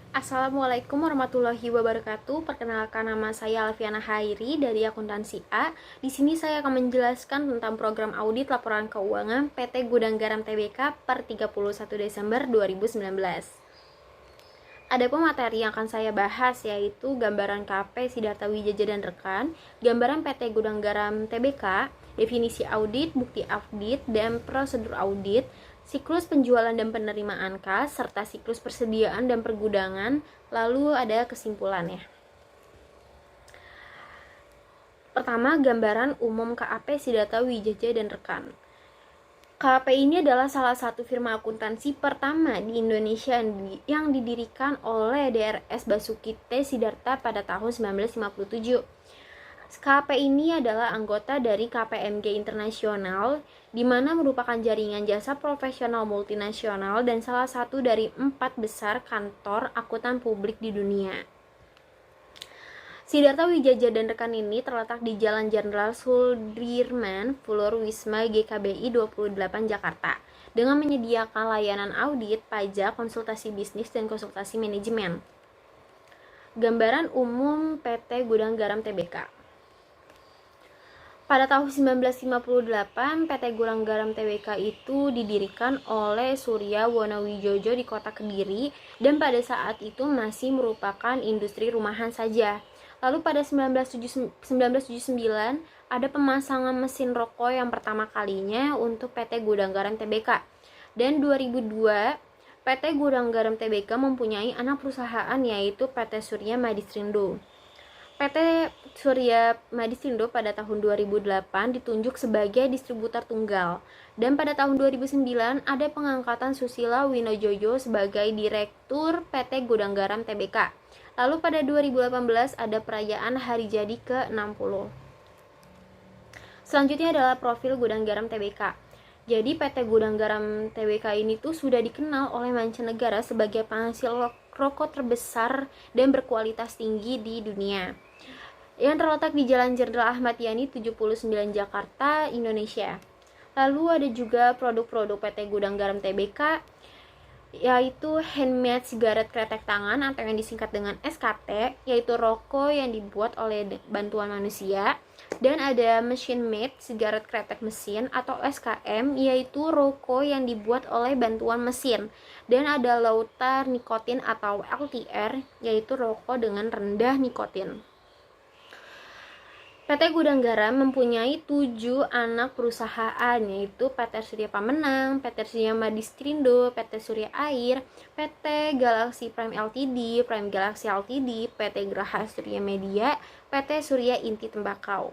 Assalamualaikum warahmatullahi wabarakatuh. Perkenalkan, nama saya Alfiana Hairi dari Akuntansi A. Di sini saya akan menjelaskan tentang program audit laporan keuangan PT Gudang Garam Tbk per 31 Desember 2019. Adapun materi yang akan saya bahas yaitu gambaran KP Sidarta Wijaya dan rekan, gambaran PT Gudang Garam Tbk, definisi audit, bukti audit, dan prosedur audit, siklus penjualan dan penerimaan kas, serta siklus persediaan dan pergudangan, lalu ada kesimpulannya. Pertama, gambaran umum KAP Sidarta Wijaya dan rekan. KAP ini adalah salah satu firma akuntansi pertama di Indonesia yang didirikan oleh DRS Basuki T. Sidarta pada tahun 1957. KAP ini adalah anggota dari KPMG Internasional, di mana merupakan jaringan jasa profesional multinasional dan salah satu dari 4 besar kantor akuntan publik di dunia. Sidarta Wijaya dan rekan ini terletak di Jalan Jenderal Sudirman, Floor Wisma GKBI 28 Jakarta, dengan menyediakan layanan audit, pajak, konsultasi bisnis, dan konsultasi manajemen. Gambaran umum PT Gudang Garam Tbk. Pada tahun 1958, PT Gudang Garam Tbk itu didirikan oleh Surya Wonowijojo di kota Kediri, dan pada saat itu masih merupakan industri rumahan saja. Lalu pada 1979 ada pemasangan mesin rokok yang pertama kalinya untuk PT Gudang Garam Tbk. Dan 2002 PT Gudang Garam Tbk mempunyai anak perusahaan yaitu PT Surya Madistrindo. PT Surya Madistrindo pada tahun 2008 ditunjuk sebagai distributor tunggal, dan pada tahun 2009 ada pengangkatan Susila Winojojo sebagai Direktur PT Gudang Garam Tbk. Lalu pada 2018 ada perayaan hari jadi ke-60. Selanjutnya adalah profil Gudang Garam Tbk. Jadi PT Gudang Garam Tbk ini tuh sudah dikenal oleh mancanegara sebagai penghasil rokok terbesar dan berkualitas tinggi di dunia, yang terletak di Jalan Jenderal Ahmad Yani 79 Jakarta, Indonesia. Lalu ada juga produk-produk PT Gudang Garam Tbk, yaitu handmade sigaret kretek tangan atau yang disingkat dengan SKT, yaitu rokok yang dibuat oleh bantuan manusia. Dan ada machine made sigaret kretek mesin atau SKM, yaitu rokok yang dibuat oleh bantuan mesin. Dan ada low tar nikotin atau LTR, yaitu rokok dengan rendah nikotin. PT Gudang Garam mempunyai 7 anak perusahaan, yaitu PT Surya Pamenang, PT Surya Madistrindo, PT Surya Air, PT Galaxy Prime Ltd, Prime Galaxy Ltd, PT Graha Surya Media, PT Surya Inti Tembakau.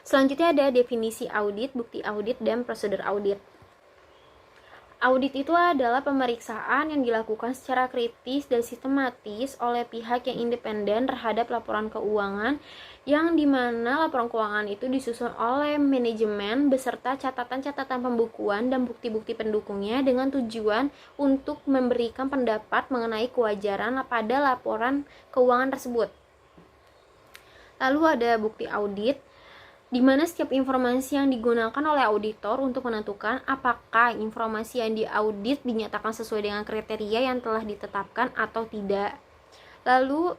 Selanjutnya ada definisi audit, bukti audit, dan prosedur audit. Audit itu adalah pemeriksaan yang dilakukan secara kritis dan sistematis oleh pihak yang independen terhadap laporan keuangan, yang dimana laporan keuangan itu disusun oleh manajemen beserta catatan-catatan pembukuan dan bukti-bukti pendukungnya dengan tujuan untuk memberikan pendapat mengenai kewajaran pada laporan keuangan tersebut. Lalu ada bukti audit, di mana setiap informasi yang digunakan oleh auditor untuk menentukan apakah informasi yang diaudit dinyatakan sesuai dengan kriteria yang telah ditetapkan atau tidak. Lalu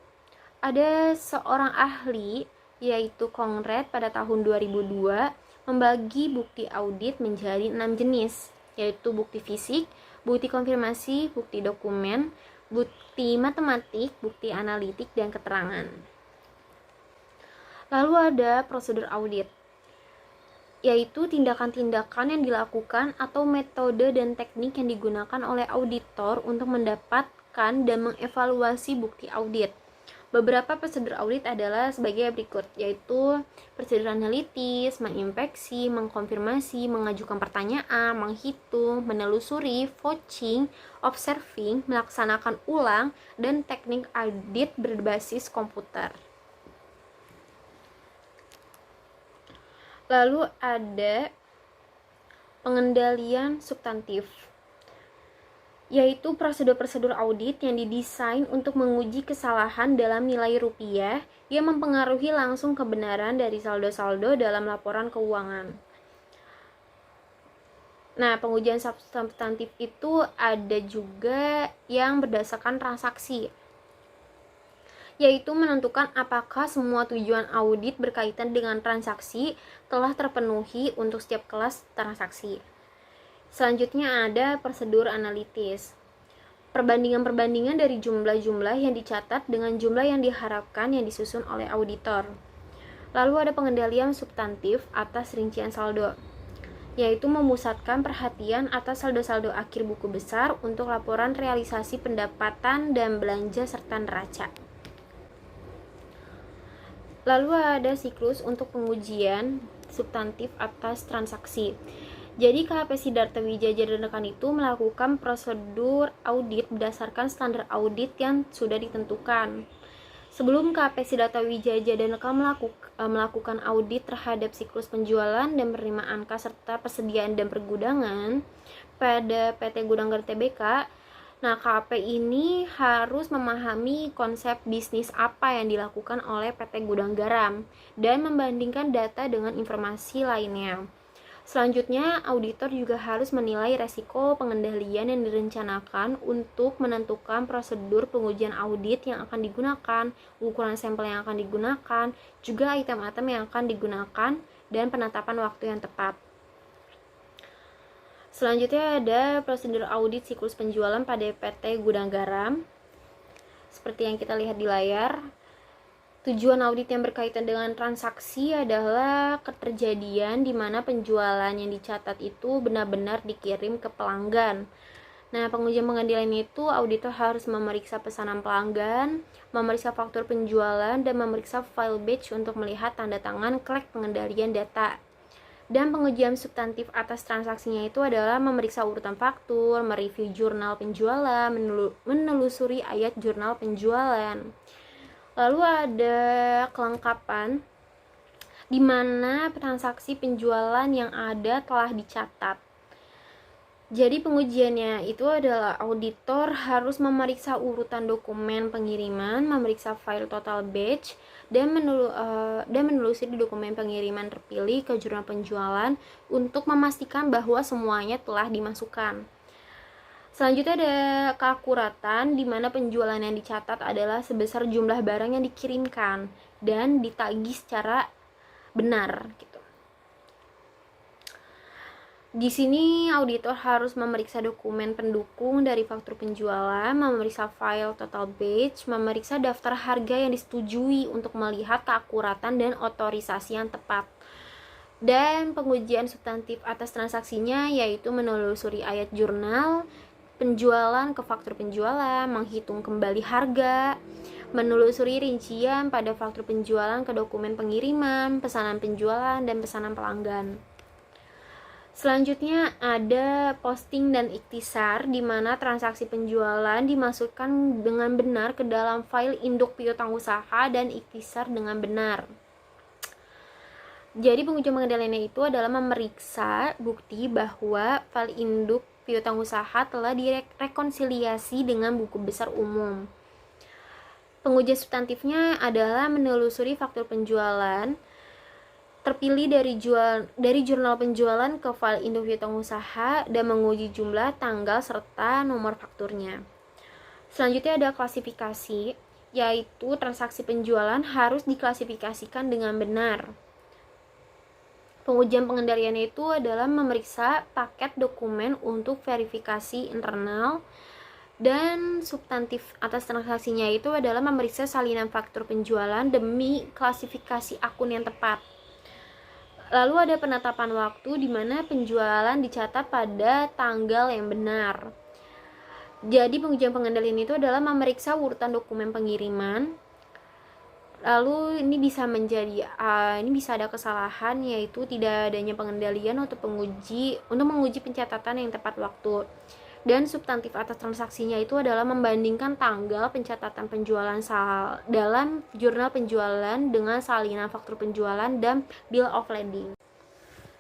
ada seorang ahli, yaitu Kongret pada tahun 2002, membagi bukti audit menjadi 6 jenis, yaitu bukti fisik, bukti konfirmasi, bukti dokumen, bukti matematik, bukti analitik, dan keterangan. Lalu ada prosedur audit, yaitu tindakan-tindakan yang dilakukan atau metode dan teknik yang digunakan oleh auditor untuk mendapatkan dan mengevaluasi bukti audit. Beberapa prosedur audit adalah sebagai berikut, yaitu prosedur analitis, menginspeksi, mengkonfirmasi, mengajukan pertanyaan, menghitung, menelusuri, vouching, observing, melaksanakan ulang, dan teknik audit berbasis komputer. Lalu ada pengendalian substantif, yaitu prosedur-prosedur audit yang didesain untuk menguji kesalahan dalam nilai rupiah yang mempengaruhi langsung kebenaran dari saldo-saldo dalam laporan keuangan. Nah, pengujian substantif itu ada juga yang berdasarkan transaksi, yaitu menentukan apakah semua tujuan audit berkaitan dengan transaksi telah terpenuhi untuk setiap kelas transaksi. Selanjutnya ada prosedur analitis. Perbandingan-perbandingan dari jumlah-jumlah yang dicatat dengan jumlah yang diharapkan yang disusun oleh auditor. Lalu ada pengendalian substantif atas rincian saldo, yaitu memusatkan perhatian atas saldo-saldo akhir buku besar untuk laporan realisasi pendapatan dan belanja serta neraca. Lalu ada siklus untuk pengujian substantif atas transaksi. Jadi KP Sidarta Wijaya Denekan itu melakukan prosedur audit berdasarkan standar audit yang sudah ditentukan. Sebelum KP Sidarta Wijaya Denekan melakukan audit terhadap siklus penjualan dan penerimaan kas serta persediaan dan pergudangan pada PT Gudang Garam Tbk, nah KP ini harus memahami konsep bisnis apa yang dilakukan oleh PT Gudang Garam dan membandingkan data dengan informasi lainnya. Selanjutnya, auditor juga harus menilai resiko pengendalian yang direncanakan untuk menentukan prosedur pengujian audit yang akan digunakan, ukuran sampel yang akan digunakan, juga item-item yang akan digunakan, dan penetapan waktu yang tepat. Selanjutnya ada prosedur audit siklus penjualan pada PT Gudang Garam. Seperti yang kita lihat di layar, tujuan audit yang berkaitan dengan transaksi adalah keterjadian di mana penjualan yang dicatat itu benar-benar dikirim ke pelanggan. Nah, pengujian pengendalian itu auditor harus memeriksa pesanan pelanggan, memeriksa faktur penjualan, dan memeriksa file batch untuk melihat tanda tangan klek pengendalian data. Dan pengujian substantif atas transaksinya itu adalah memeriksa urutan faktur, mereview jurnal penjualan, menelusuri ayat jurnal penjualan. Lalu ada kelengkapan di mana transaksi penjualan yang ada telah dicatat. Jadi pengujiannya itu adalah auditor harus memeriksa urutan dokumen pengiriman, memeriksa file total batch, dan menelusuri dokumen pengiriman terpilih ke jurnal penjualan untuk memastikan bahwa semuanya telah dimasukkan. Selanjutnya ada keakuratan di mana penjualan yang dicatat adalah sebesar jumlah barang yang dikirimkan dan ditagih secara benar gitu. Di sini auditor harus memeriksa dokumen pendukung dari faktur penjualan, memeriksa file total batch, memeriksa daftar harga yang disetujui untuk melihat keakuratan dan otorisasi yang tepat. Dan pengujian substantif atas transaksinya yaitu menelusuri ayat jurnal penjualan ke faktur penjualan, menghitung kembali harga, menelusuri rincian pada faktur penjualan ke dokumen pengiriman, pesanan penjualan, dan pesanan pelanggan. Selanjutnya ada posting dan ikhtisar di mana transaksi penjualan dimasukkan dengan benar ke dalam file induk piutang usaha dan ikhtisar dengan benar. Jadi pengujian pengendaliannya itu adalah memeriksa bukti bahwa file induk piutang usaha telah direkonsiliasi dengan buku besar umum. Pengujian substantifnya adalah menelusuri faktur penjualan terpilih dari jurnal penjualan ke file induk piutang usaha dan menguji jumlah, tanggal, serta nomor fakturnya. Selanjutnya ada klasifikasi, yaitu transaksi penjualan harus diklasifikasikan dengan benar. Pengujian pengendaliannya itu adalah memeriksa paket dokumen untuk verifikasi internal, dan substantif atas transaksinya itu adalah memeriksa salinan faktur penjualan demi klasifikasi akun yang tepat. Lalu ada penetapan waktu di mana penjualan dicatat pada tanggal yang benar. Jadi pengujian pengendalian itu adalah memeriksa urutan dokumen pengiriman. Lalu ini bisa ada kesalahan, yaitu tidak adanya pengendalian untuk menguji pencatatan yang tepat waktu. Dan substantif atas transaksinya itu adalah membandingkan tanggal pencatatan penjualan dalam jurnal penjualan dengan salinan faktur penjualan dan bill of lading.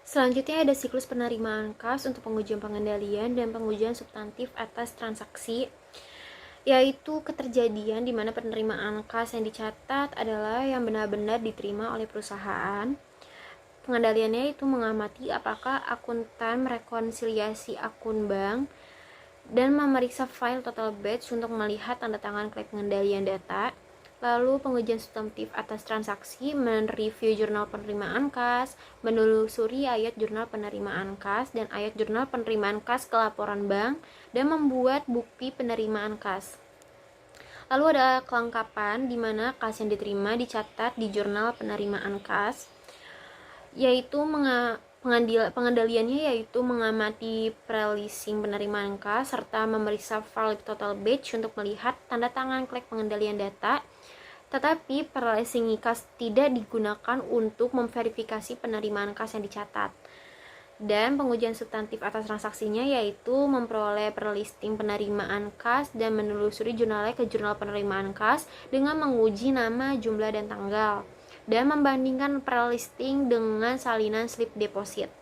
Selanjutnya ada siklus penerimaan kas untuk pengujian pengendalian dan pengujian substantif atas transaksi, yaitu keterjadian di mana penerimaan kas yang dicatat adalah yang benar-benar diterima oleh perusahaan. Pengendaliannya itu mengamati apakah akuntan merekonsiliasi akun bank dan memeriksa file total batch untuk melihat tanda tangan klaim pengendalian data. Lalu pengujian substantif atas transaksi, mereview jurnal penerimaan kas, menelusuri ayat jurnal penerimaan kas dan ayat jurnal penerimaan kas ke laporan bank, dan membuat bukti penerimaan kas. Lalu ada kelengkapan di mana kas yang diterima dicatat di jurnal penerimaan kas, yaitu pengendaliannya yaitu mengamati pre-leasing penerimaan kas serta memeriksa file total batch untuk melihat tanda tangan klaim pengendalian data. Tetapi pre-leasing kas tidak digunakan untuk memverifikasi penerimaan kas yang dicatat. Dan pengujian substantif atas transaksinya yaitu memperoleh pre-listing penerimaan kas dan menelusuri jurnalnya ke jurnal penerimaan kas dengan menguji nama, jumlah, dan tanggal, dan membandingkan pre-listing dengan salinan slip deposit.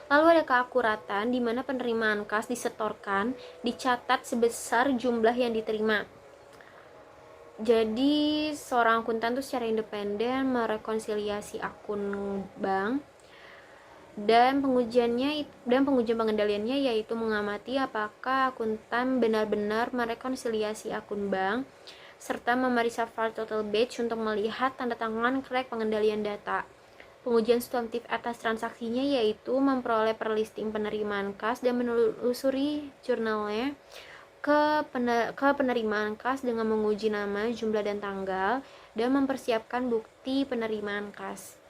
Lalu ada keakuratan di mana penerimaan kas disetorkan dicatat sebesar jumlah yang diterima. Jadi seorang akuntan tuh secara independen merekonsiliasi akun bank, dan pengujian pengendaliannya yaitu mengamati apakah akuntan benar-benar merekonsiliasi akun bank serta memeriksa file total batch untuk melihat tanda tangan klaim pengendalian data. Pengujian substantif atas transaksinya yaitu memperoleh pre-listing penerimaan kas dan menelusuri jurnalnya ke penerimaan kas dengan menguji nama, jumlah, dan tanggal, dan mempersiapkan bukti penerimaan kas.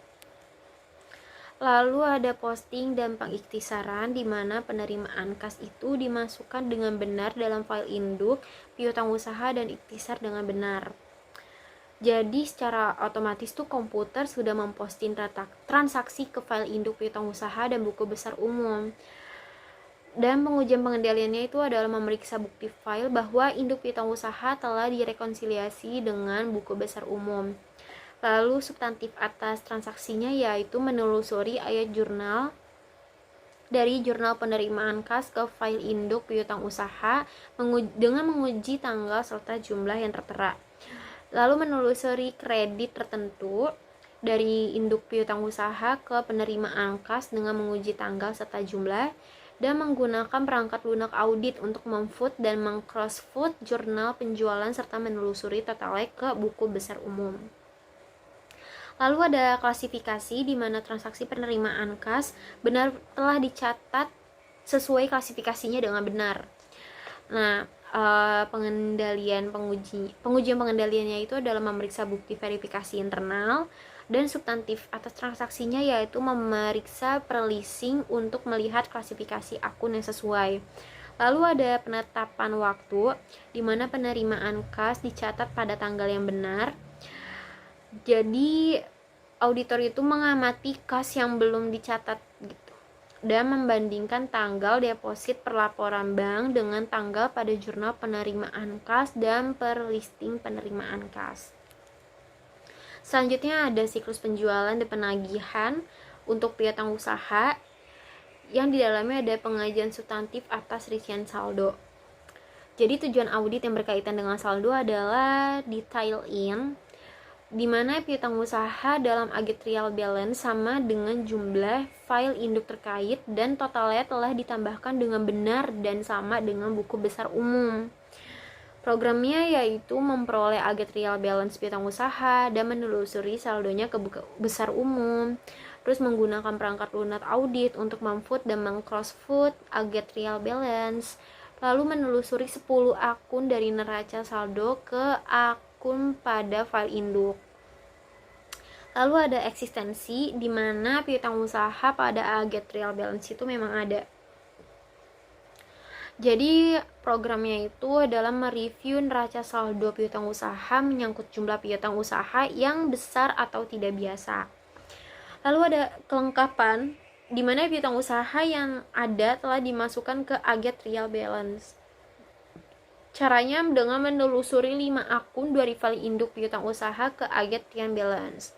Lalu ada posting dan pengiktisaran di mana penerimaan kas itu dimasukkan dengan benar dalam file induk piutang usaha dan iktisar dengan benar. Jadi secara otomatis tuh komputer sudah memposting transaksi ke file induk piutang usaha dan buku besar umum. Dan pengujian pengendaliannya itu adalah memeriksa bukti file bahwa induk piutang usaha telah direkonsiliasi dengan buku besar umum. Lalu substantif atas transaksinya yaitu menelusuri ayat jurnal dari jurnal penerimaan kas ke file induk piutang usaha dengan menguji tanggal serta jumlah yang tertera. Lalu menelusuri kredit tertentu dari induk piutang usaha ke penerimaan kas dengan menguji tanggal serta jumlah, dan menggunakan perangkat lunak audit untuk memfoot dan meng-crossfoot jurnal penjualan serta menelusuri totalnya ke buku besar umum. Lalu ada klasifikasi di mana transaksi penerimaan kas benar telah dicatat sesuai klasifikasinya dengan benar. Nah, pengujian pengendaliannya itu adalah memeriksa bukti verifikasi internal, dan substantif atas transaksinya yaitu memeriksa pre-leasing untuk melihat klasifikasi akun yang sesuai. Lalu ada penetapan waktu di mana penerimaan kas dicatat pada tanggal yang benar. Jadi auditor itu mengamati kas yang belum dicatat gitu, dan membandingkan tanggal deposit perlaporan bank dengan tanggal pada jurnal penerimaan kas dan pre-listing penerimaan kas. Selanjutnya ada siklus penjualan dan penagihan untuk piutang usaha yang di dalamnya ada pengajian substantif atas rincian saldo. Jadi tujuan audit yang berkaitan dengan saldo adalah detail in di mana piutang usaha dalam agent trial balance sama dengan jumlah file induk terkait dan totalnya telah ditambahkan dengan benar dan sama dengan buku besar umum. Programnya yaitu memperoleh agent trial balance piutang usaha dan menelusuri saldonya ke buku besar umum. Terus menggunakan perangkat lunak audit untuk memfoot dan meng-crossfoot agent trial balance. Lalu menelusuri 10 akun dari neraca saldo ke akun pada file induk. Lalu ada eksistensi di mana piutang usaha pada agent trial balance itu memang ada. Jadi programnya itu adalah mereview neraca saldo piutang usaha menyangkut jumlah piutang usaha yang besar atau tidak biasa. Lalu ada kelengkapan di mana piutang usaha yang ada telah dimasukkan ke agent trial balance. Caranya dengan menelusuri 5 akun dari file induk piutang usaha ke agent trial balance.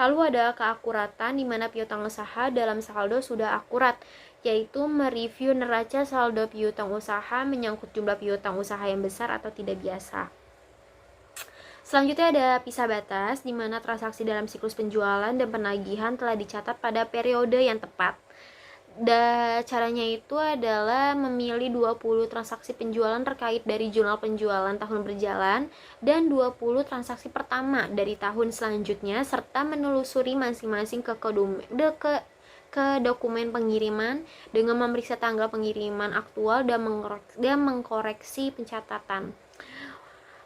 Lalu ada keakuratan di mana piutang usaha dalam saldo sudah akurat, yaitu mereview neraca saldo piutang usaha menyangkut jumlah piutang usaha yang besar atau tidak biasa. Selanjutnya ada pisah batas, di mana transaksi dalam siklus penjualan dan penagihan telah dicatat pada periode yang tepat. Caranya itu adalah memilih 20 transaksi penjualan terkait dari jurnal penjualan tahun berjalan dan 20 transaksi pertama dari tahun selanjutnya, serta menelusuri masing-masing ke dokumen pengiriman dengan memeriksa tanggal pengiriman aktual dan mengkoreksi pencatatan.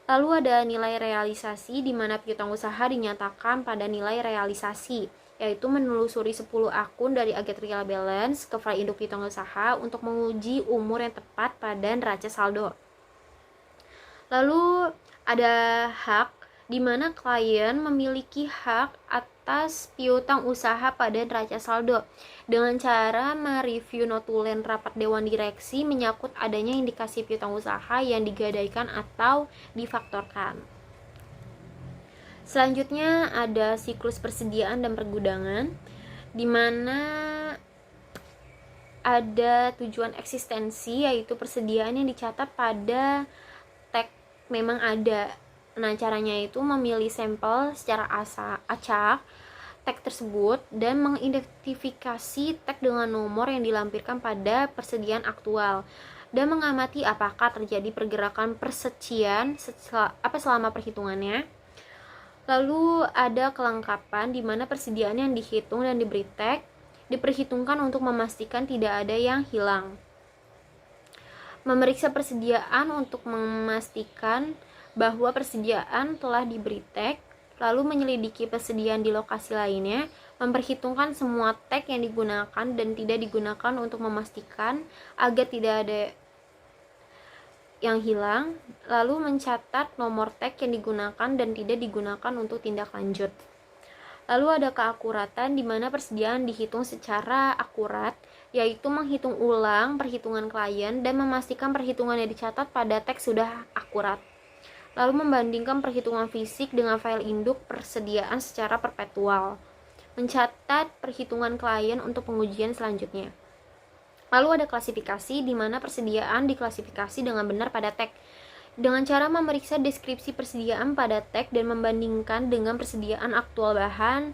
Lalu ada nilai realisasi, di mana piutang usaha dinyatakan pada nilai realisasi, yaitu menelusuri 10 akun dari Aget Real Balance ke file induk piutang usaha untuk menguji umur yang tepat pada neraca saldo. Lalu ada hak, di mana klien memiliki hak atas piutang usaha pada neraca saldo dengan cara mereview notulen rapat dewan direksi menyangkut adanya indikasi piutang usaha yang digadaikan atau difaktorkan. Selanjutnya ada siklus persediaan dan pergudangan, di mana ada tujuan eksistensi, yaitu persediaan yang dicatat pada tag memang ada. Nah, caranya itu memilih sampel secara acak tag tersebut dan mengidentifikasi tag dengan nomor yang dilampirkan pada persediaan aktual dan mengamati apakah terjadi pergerakan persecian selama perhitungannya. Lalu ada kelengkapan, di mana persediaan yang dihitung dan diberi tag diperhitungkan untuk memastikan tidak ada yang hilang. Memeriksa persediaan untuk memastikan bahwa persediaan telah diberi tag, lalu menyelidiki persediaan di lokasi lainnya, memperhitungkan semua tag yang digunakan dan tidak digunakan untuk memastikan agar tidak ada yang hilang, lalu mencatat nomor tag yang digunakan dan tidak digunakan untuk tindak lanjut. Lalu ada keakuratan, di mana persediaan dihitung secara akurat, yaitu menghitung ulang perhitungan klien dan memastikan perhitungan yang dicatat pada teks sudah akurat. Lalu membandingkan perhitungan fisik dengan file induk persediaan secara perpetual. Mencatat perhitungan klien untuk pengujian selanjutnya. Lalu ada klasifikasi, di mana persediaan diklasifikasi dengan benar pada tag dengan cara memeriksa deskripsi persediaan pada tag dan membandingkan dengan persediaan aktual bahan,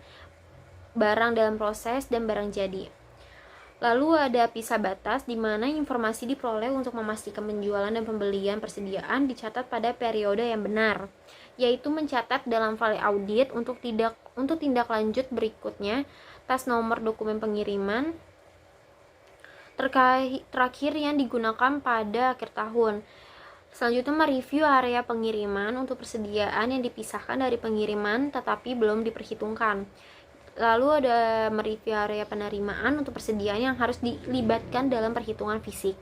barang dalam proses, dan barang jadi. Lalu ada pisah batas, di mana informasi diperoleh untuk memastikan penjualan dan pembelian persediaan dicatat pada periode yang benar, yaitu mencatat dalam file audit untuk tindak lanjut berikutnya atas nomor dokumen pengiriman terakhir yang digunakan pada akhir tahun. Selanjutnya mereview area pengiriman untuk persediaan yang dipisahkan dari pengiriman tetapi belum diperhitungkan. Lalu ada mereview area penerimaan untuk persediaan yang harus dilibatkan dalam perhitungan fisik.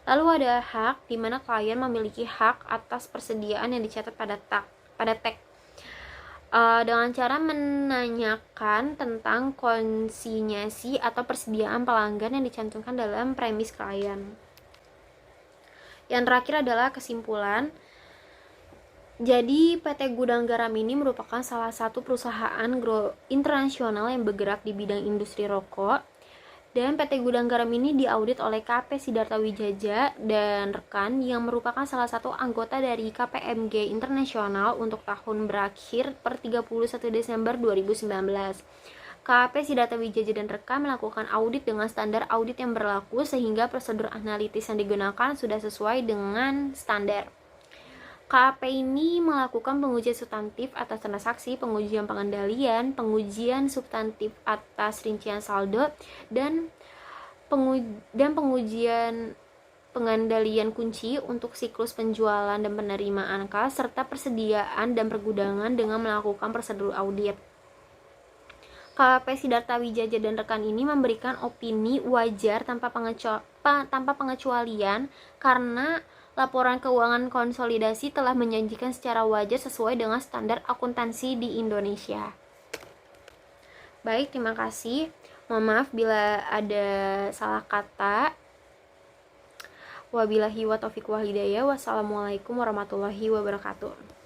Lalu ada hak, di mana klien memiliki hak atas persediaan yang dicatat pada tag dengan cara menanyakan tentang konsinyasi atau persediaan pelanggan yang dicantumkan dalam premis klien. Yang terakhir adalah kesimpulan. Jadi PT Gudang Garam ini merupakan salah satu perusahaan internasional yang bergerak di bidang industri rokok, dan PT Gudang Garam ini diaudit oleh KP Sidarta Wijaya dan rekan yang merupakan salah satu anggota dari KPMG Internasional untuk tahun berakhir per 31 Desember 2019. KP Sidarta Wijaya dan rekan melakukan audit dengan standar audit yang berlaku sehingga prosedur analitis yang digunakan sudah sesuai dengan standar. KAP ini melakukan pengujian substantif atas transaksi, pengujian pengendalian, pengujian substantif atas rincian saldo, dan pengujian pengendalian kunci untuk siklus penjualan dan penerimaan kas, serta persediaan dan pergudangan dengan melakukan prosedur audit. KP Sidarta Wijaya dan rekan ini memberikan opini wajar tanpa pengecualian karena laporan keuangan konsolidasi telah menyajikan secara wajar sesuai dengan standar akuntansi di Indonesia. Baik, terima kasih. Mohon maaf bila ada salah kata. Wabillahi wa taufiq wal hidayah. Wassalamualaikum warahmatullahi wabarakatuh.